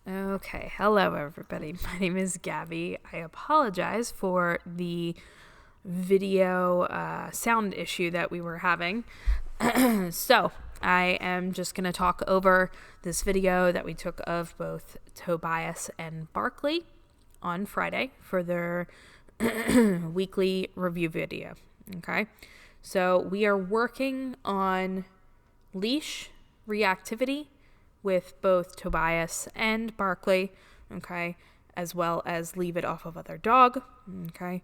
Okay, hello everybody. My name is Gabby. I apologize for the video sound issue that we were having. So, I am just going to talk over this video that we took of both Tobias and Barkley on Friday for their weekly review video. Okay, so we are working on leash reactivity with both Tobias and Barkley, okay, as well as leave it off of other dog, okay,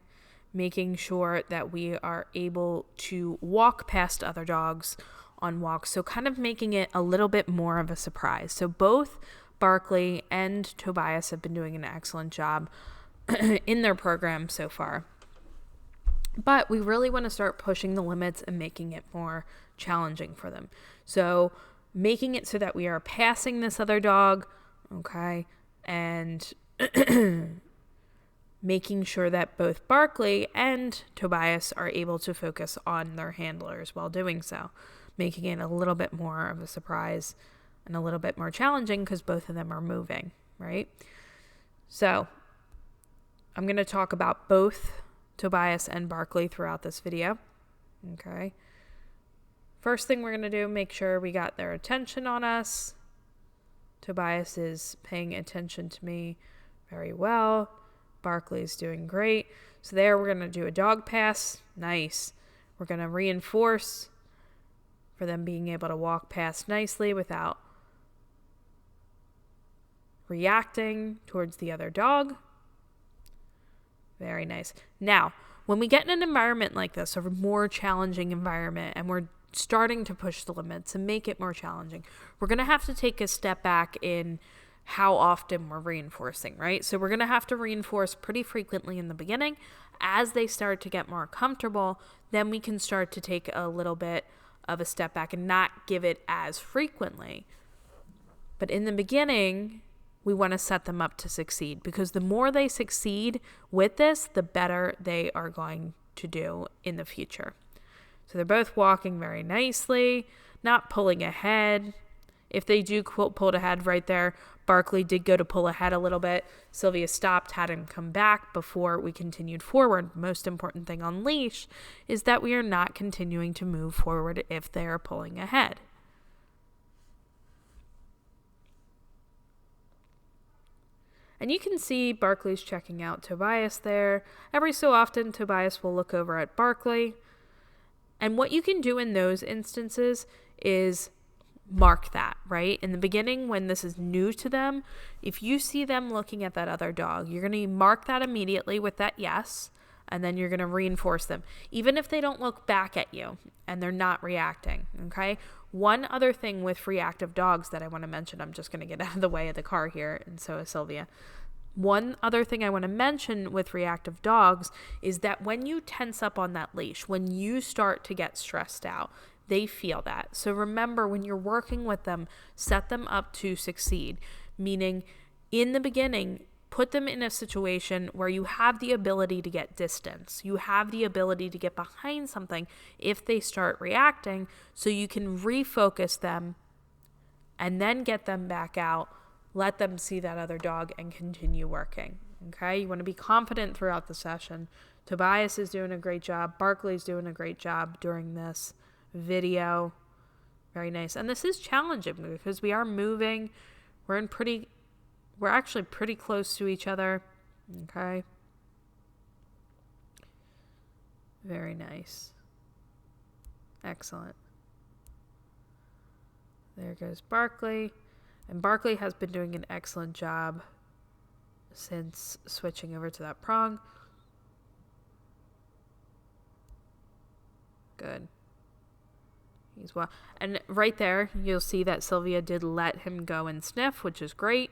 making sure that we are able to walk past other dogs on walks, so kind of making it a little bit more of a surprise. So both Barkley and Tobias have been doing an excellent job in their program so far, but we really want to start pushing the limits and making it more challenging for them. So making it so that we are passing this other dog, okay, and making sure that both Barkley and Tobias are able to focus on their handlers while doing so, making it a little bit more of a surprise and a little bit more challenging because both of them are moving, right? So I'm going to talk about both Tobias and Barkley throughout this video, okay? First thing we're going to do, make sure we got their attention on us. Tobias is paying attention to me very well. Barkley's doing great. So there we're going to do a dog pass. Nice. We're going to reinforce for them being able to walk past nicely without reacting towards the other dog. Very nice. Now, when we get in an environment like this, a more challenging environment, and we're starting to push the limits and make it more challenging, we're going to have to take a step back in how often we're reinforcing, right? So we're going to have to reinforce pretty frequently in the beginning. As they start to get more comfortable, then we can start to take a little bit of a step back and not give it as frequently. But in the beginning, we want to set them up to succeed, because the more they succeed with this, the better they are going to do in the future. So they're both walking very nicely, not pulling ahead. If they do pull ahead right there, Barkley did go to pull ahead a little bit. Sylvia stopped, had him come back before we continued forward. Most important thing on leash is that we are not continuing to move forward if they are pulling ahead. And you can see Barkley's checking out Tobias there. Every so often, Tobias will look over at Barkley. And what you can do in those instances is mark that, right? In the beginning, when this is new to them, if you see them looking at that other dog, you're going to mark that immediately with that yes, and then you're going to reinforce them, even if they don't look back at you and they're not reacting, okay? One other thing with reactive dogs that I want to mention, I'm just going to get out of the way of the car here, and so is Sylvia. One other thing I want to mention with reactive dogs is that when you tense up on that leash, when you start to get stressed out, they feel that. So remember, when you're working with them, set them up to succeed, meaning in the beginning, put them in a situation where you have the ability to get distance. You have the ability to get behind something if they start reacting, so you can refocus them and then get them back out. Let them see that other dog and continue working, okay? You want to be confident throughout the session. Tobias is doing a great job. Barkley's doing a great job during this video. Very nice. And this is challenging because we are moving. We're actually pretty close to each other, okay? Very nice. Excellent. There goes Barkley. And Barkley has been doing an excellent job since switching over to that prong. Good. He's well. And right there, you'll see that Sylvia did let him go and sniff, which is great.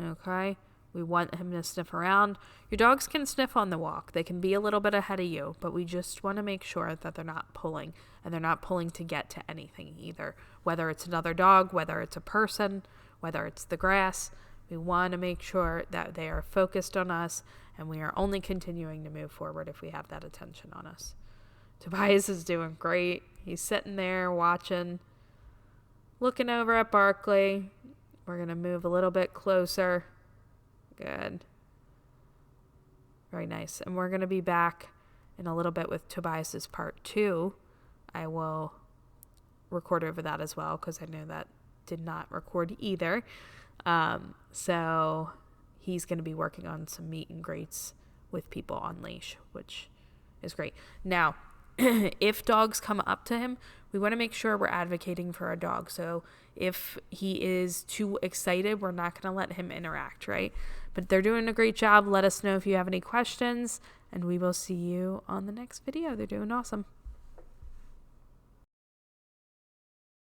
Okay. We want him to sniff around. Your dogs can sniff on the walk. They can be a little bit ahead of you, but we just want to make sure that they're not pulling, and they're not pulling to get to anything either. Whether it's another dog, whether it's a person, whether it's the grass, we want to make sure that they are focused on us, and we are only continuing to move forward if we have that attention on us. Tobias is doing great. He's sitting there watching, looking over at Barkley, We're going to move a little bit closer. Good. Very nice. And we're going to be back in a little bit with Tobias's part 2. I will record over that as well because I know that did not record either. So he's going to be working on some meet and greets with people on leash, which is great. Now, if dogs come up to him, we want to make sure we're advocating for our dog. So if he is too excited, we're not going to let him interact, right? But they're doing a great job. Let us know if you have any questions, and we will see you on the next video. They're doing awesome.